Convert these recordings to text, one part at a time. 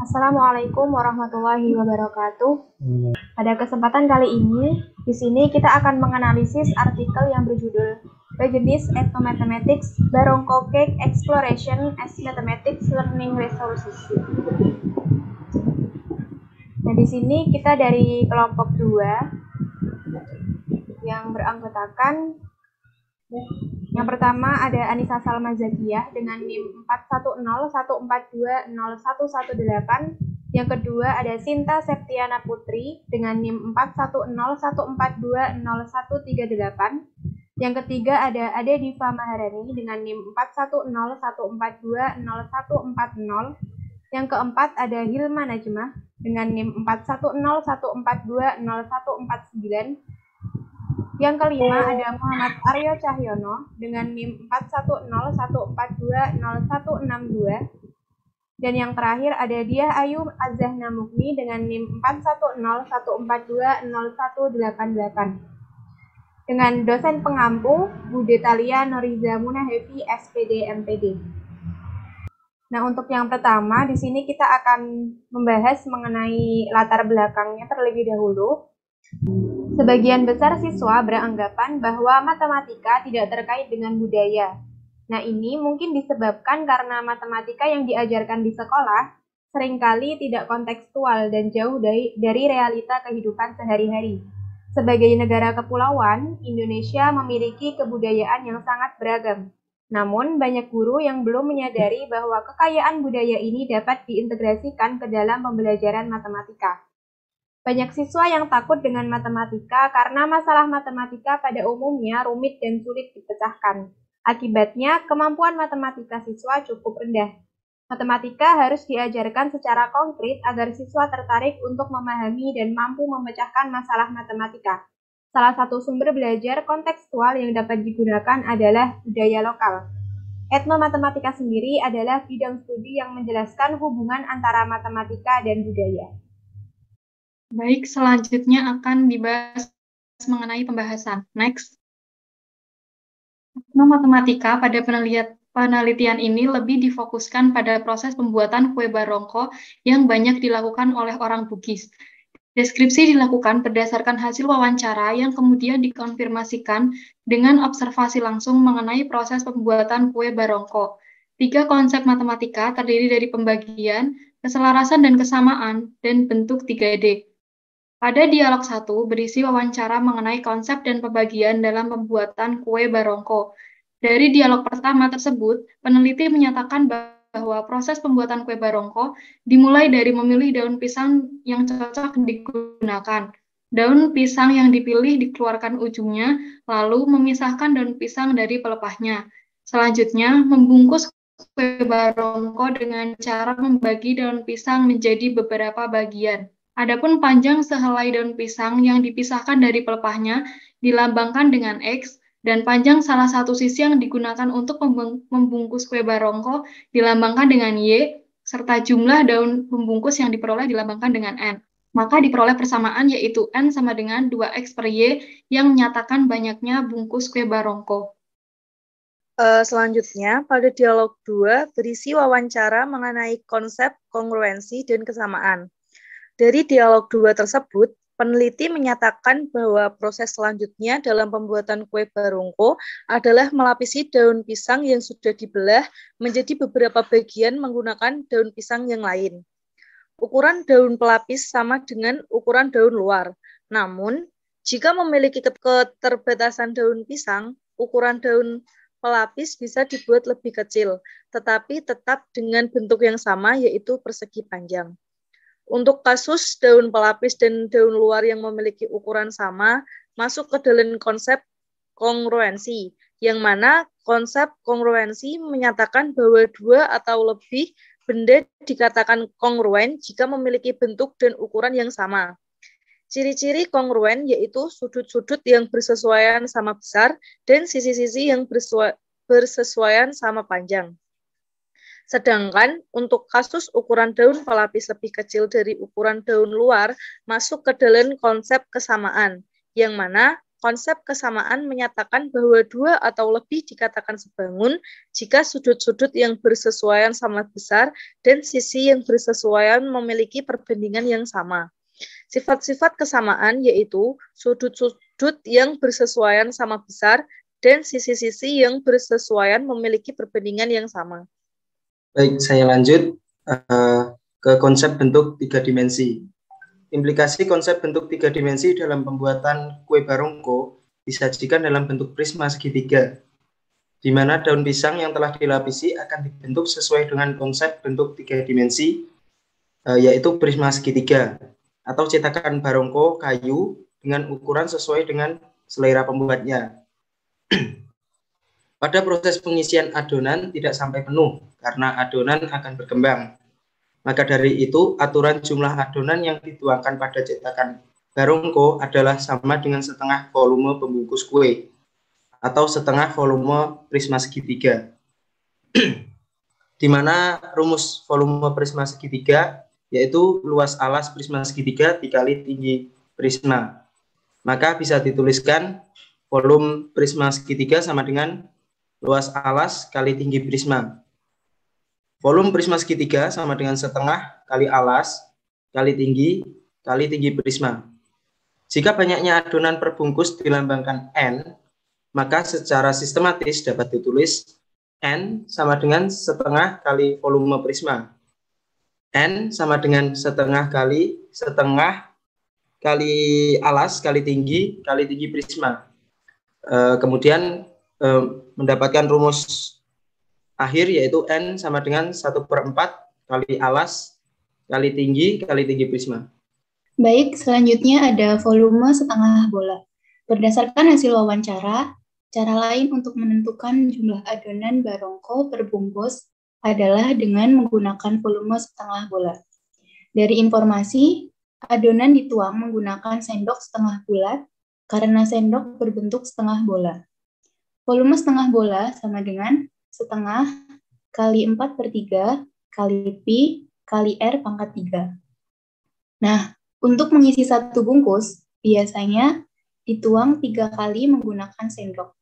Assalamualaikum warahmatullahi wabarakatuh. Pada kesempatan kali ini, di sini kita akan menganalisis artikel yang berjudul Beginner's Mathematics Barongko Cake Exploration as Mathematics Learning Resources. Nah, di sini kita dari kelompok 2 yang beranggotakan yang pertama ada Anissa Salma Zakiyah dengan NIM 41014201118. Yang kedua ada Sinta Septiana Putri dengan NIM 41014201138. Yang ketiga ada Ade Diva Maharani dengan NIM 41014201140. Yang keempat ada Hilma Najmah dengan NIM 41014201149. Yang kelima ada Muhammad Aryo Cahyono dengan NIM 41014201162. Dan yang terakhir ada Diah Ayu Azahna Mukni dengan NIM 41014201188. Dengan dosen pengampu Bude Talia Noriza Munahefi SPD MPD. Nah, untuk yang pertama di sini kita akan membahas mengenai latar belakangnya terlebih dahulu. Sebagian besar siswa beranggapan bahwa matematika tidak terkait dengan budaya. Nah, ini mungkin disebabkan karena matematika yang diajarkan di sekolah seringkali tidak kontekstual dan jauh dari realita kehidupan sehari-hari. Sebagai negara kepulauan, Indonesia memiliki kebudayaan yang sangat beragam. Namun, banyak guru yang belum menyadari bahwa kekayaan budaya ini dapat diintegrasikan ke dalam pembelajaran matematika. Banyak siswa yang takut dengan matematika karena masalah matematika pada umumnya rumit dan sulit dipecahkan. Akibatnya, kemampuan matematika siswa cukup rendah. Matematika harus diajarkan secara konkret agar siswa tertarik untuk memahami dan mampu memecahkan masalah matematika. Salah satu sumber belajar kontekstual yang dapat digunakan adalah budaya lokal. Etnomatematika sendiri adalah bidang studi yang menjelaskan hubungan antara matematika dan budaya. Baik, selanjutnya akan dibahas mengenai pembahasan. Next. Etnomatematika pada penelitian ini lebih difokuskan pada proses pembuatan kue barongko yang banyak dilakukan oleh orang Bugis. Deskripsi dilakukan berdasarkan hasil wawancara yang kemudian dikonfirmasikan dengan observasi langsung mengenai proses pembuatan kue barongko. 3 konsep matematika terdiri dari pembagian, keselarasan dan kesamaan, dan bentuk 3D. Pada dialog 1 berisi wawancara mengenai konsep dan pembagian dalam pembuatan kue barongko. Dari dialog pertama tersebut, peneliti menyatakan bahwa proses pembuatan kue barongko dimulai dari memilih daun pisang yang cocok digunakan. Daun pisang yang dipilih dikeluarkan ujungnya, lalu memisahkan daun pisang dari pelepahnya. Selanjutnya, membungkus kue barongko dengan cara membagi daun pisang menjadi beberapa bagian. Adapun panjang sehelai daun pisang yang dipisahkan dari pelepahnya dilambangkan dengan X, dan panjang salah satu sisi yang digunakan untuk membungkus kue barongko dilambangkan dengan Y, serta jumlah daun pembungkus yang diperoleh dilambangkan dengan N. Maka diperoleh persamaan yaitu N sama dengan 2X per Y yang menyatakan banyaknya bungkus kue barongko. Selanjutnya, pada dialog 2 berisi wawancara mengenai konsep kongruensi dan kesamaan. Dari dialog 2 tersebut, peneliti menyatakan bahwa proses selanjutnya dalam pembuatan kue barongko adalah melapisi daun pisang yang sudah dibelah menjadi beberapa bagian menggunakan daun pisang yang lain. Ukuran daun pelapis sama dengan ukuran daun luar. Namun, jika memiliki keterbatasan daun pisang, ukuran daun pelapis bisa dibuat lebih kecil, tetapi tetap dengan bentuk yang sama, yaitu persegi panjang. Untuk kasus daun pelapis dan daun luar yang memiliki ukuran sama, masuk ke dalam konsep kongruensi, yang mana konsep kongruensi menyatakan bahwa 2 atau lebih benda dikatakan kongruen jika memiliki bentuk dan ukuran yang sama. Ciri-ciri kongruen yaitu sudut-sudut yang bersesuaian sama besar dan sisi-sisi yang bersesuaian sama panjang. Sedangkan untuk kasus ukuran daun pelapis lebih kecil dari ukuran daun luar, masuk ke dalam konsep kesamaan, yang mana Konsep kesamaan menyatakan bahwa dua atau lebih dikatakan sebangun jika sudut-sudut yang bersesuaian sama besar dan sisi yang bersesuaian memiliki perbandingan yang sama. Sifat-sifat kesamaan yaitu sudut-sudut yang bersesuaian sama besar dan sisi-sisi yang bersesuaian memiliki perbandingan yang sama. Baik, saya lanjut ke konsep bentuk tiga dimensi. Implikasi konsep bentuk tiga dimensi dalam pembuatan kue barongko disajikan dalam bentuk prisma segitiga, di mana daun pisang yang telah dilapisi akan dibentuk sesuai dengan konsep bentuk tiga dimensi, yaitu prisma segitiga, atau cetakan barongko kayu dengan ukuran sesuai dengan selera pembuatnya. Pada proses pengisian adonan tidak sampai penuh, karena adonan akan berkembang. Maka dari itu, aturan jumlah adonan yang dituangkan pada cetakan barongko adalah sama dengan setengah volume pembungkus kue, atau setengah volume prisma segitiga. Di mana rumus volume prisma segitiga, yaitu luas alas prisma segitiga dikali tinggi prisma. Maka bisa dituliskan volume prisma segitiga sama dengan luas alas kali tinggi prisma. Volume prisma segitiga sama dengan setengah kali alas kali tinggi prisma. Jika banyaknya adonan per bungkus dilambangkan N, maka secara sistematis dapat ditulis N sama dengan setengah kali volume prisma. N sama dengan setengah kali alas kali tinggi prisma. Kemudian mendapatkan rumus akhir yaitu N sama dengan 1/4 kali alas kali tinggi prisma. Baik, selanjutnya ada volume setengah bola. Berdasarkan hasil wawancara, cara lain untuk menentukan jumlah adonan barongko per bungkus adalah dengan menggunakan volume setengah bola. Dari informasi, adonan dituang menggunakan sendok setengah bulat karena sendok berbentuk setengah bola. Volume setengah bola sama dengan setengah kali 4/3 kali pi kali R pangkat 3. Nah, untuk mengisi satu bungkus, biasanya dituang 3 kali menggunakan sendok.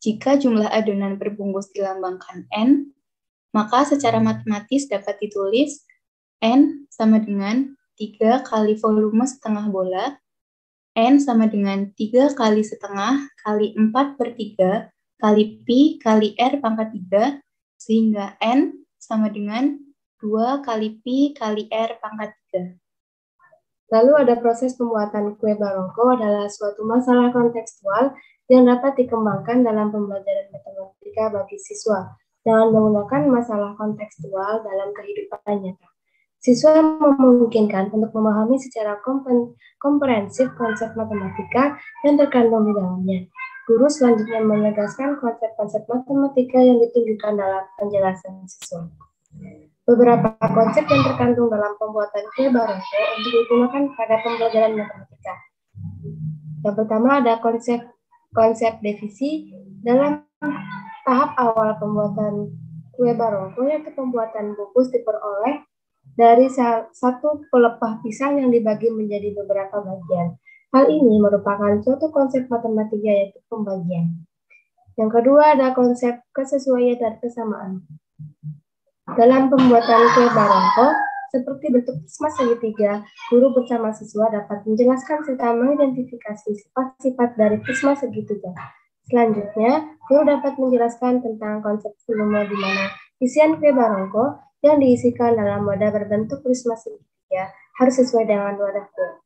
Jika jumlah adonan per bungkus dilambangkan N, maka secara matematis dapat ditulis N sama dengan 3 kali volume setengah bola, N sama dengan 3 kali setengah kali 4/3 kali pi kali R pangkat 3, sehingga N sama dengan 2 kali pi kali R pangkat 3. Lalu ada proses pembuatan kue barongko adalah suatu masalah kontekstual yang dapat dikembangkan dalam pembelajaran matematika bagi siswa dengan menggunakan masalah kontekstual dalam kehidupan nyata. Siswa memungkinkan untuk memahami secara komprehensif konsep matematika yang terkandung di dalamnya. Guru selanjutnya menegaskan konsep-konsep matematika yang ditunjukkan dalam penjelasan siswa. Beberapa konsep yang terkandung dalam pembuatan kue barongko untuk digunakan pada pembelajaran matematika. Yang pertama ada konsep divisi dalam tahap awal pembuatan kue barongko, yaitu pembuatan bungkus diperoleh dari satu pelepah pisang yang dibagi menjadi beberapa bagian. Hal ini merupakan suatu konsep matematika yaitu pembagian. Yang kedua ada konsep kesesuaian dan kesamaan. Dalam pembuatan kue barongko, seperti bentuk prisma segitiga, guru bersama siswa dapat menjelaskan serta mengidentifikasi sifat-sifat dari prisma segitiga. Selanjutnya, guru dapat menjelaskan tentang konsep volume di mana isian kue barongko yang diisikan dalam wadah berbentuk prisma segitiga harus sesuai dengan wadah kue.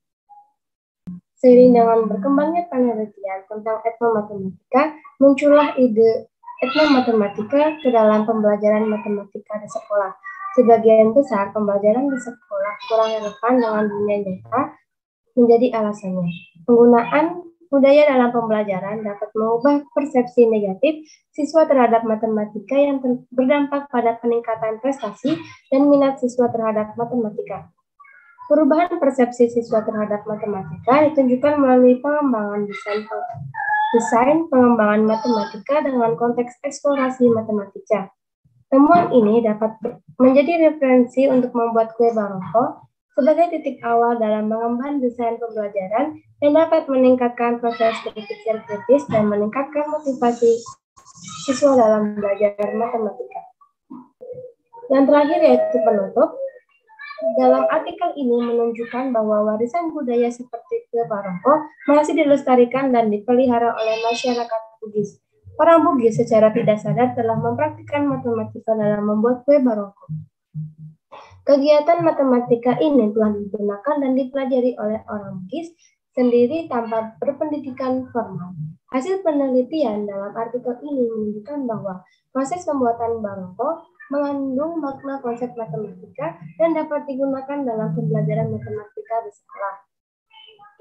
Seiring dengan berkembangnya penelitian tentang etnomatematika, muncullah ide etnomatematika ke dalam pembelajaran matematika di sekolah. Sebagian besar pembelajaran di sekolah kurang relevan dengan dunia nyata menjadi alasannya. Penggunaan budaya dalam pembelajaran dapat mengubah persepsi negatif siswa terhadap matematika yang berdampak pada peningkatan prestasi dan minat siswa terhadap matematika. Perubahan persepsi siswa terhadap matematika ditunjukkan melalui pengembangan desain pengembangan matematika dengan konteks eksplorasi matematika. Temuan ini dapat menjadi referensi untuk membuat kue barongko sebagai titik awal dalam mengemban desain pembelajaran yang dapat meningkatkan proses berpikir kritis dan meningkatkan motivasi siswa dalam belajar matematika. Yang terakhir yaitu penutup. Dalam artikel ini menunjukkan bahwa warisan budaya seperti kue barongko masih dilestarikan dan dipelihara oleh masyarakat Bugis. Orang Bugis secara tidak sadar telah mempraktikkan matematika dalam membuat kue barongko. Kegiatan matematika ini telah digunakan dan dipelajari oleh orang Bugis sendiri tanpa berpendidikan formal. Hasil penelitian dalam artikel ini menunjukkan bahwa proses pembuatan barongko mengandung makna konsep matematika dan dapat digunakan dalam pembelajaran matematika di sekolah.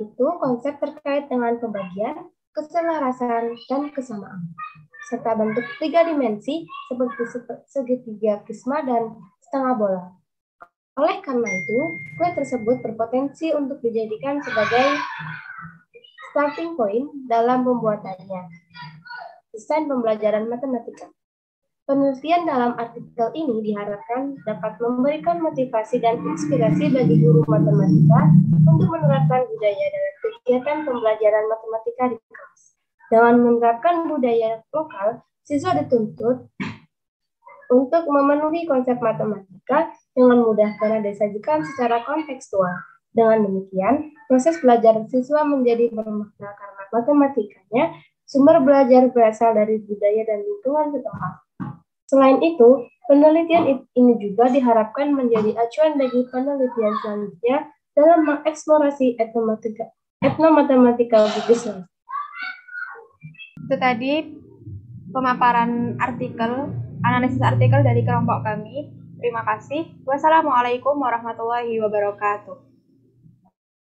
Itu konsep terkait dengan pembagian, keselarasan, dan kesamaan, serta bentuk 3 dimensi seperti segitiga, prisma, dan setengah bola. Oleh karena itu, kue tersebut berpotensi untuk dijadikan sebagai starting point dalam pembuatannya. Desain pembelajaran matematika. Penelitian dalam artikel ini diharapkan dapat memberikan motivasi dan inspirasi bagi guru matematika untuk menerapkan budaya dalam kegiatan pembelajaran matematika di kelas. Dengan menerapkan budaya lokal, siswa dituntut untuk memenuhi konsep matematika dengan mudah karena disajikan secara kontekstual. Dengan demikian, proses belajar siswa menjadi bermakna karena matematikanya sumber belajar berasal dari budaya dan lingkungan setempat. Selain itu, penelitian ini juga diharapkan menjadi acuan bagi penelitian selanjutnya dalam mengeksplorasi etnomatematika Bugis. Itu tadi pemaparan artikel, analisis artikel dari kelompok kami. Terima kasih. Wassalamualaikum warahmatullahi wabarakatuh.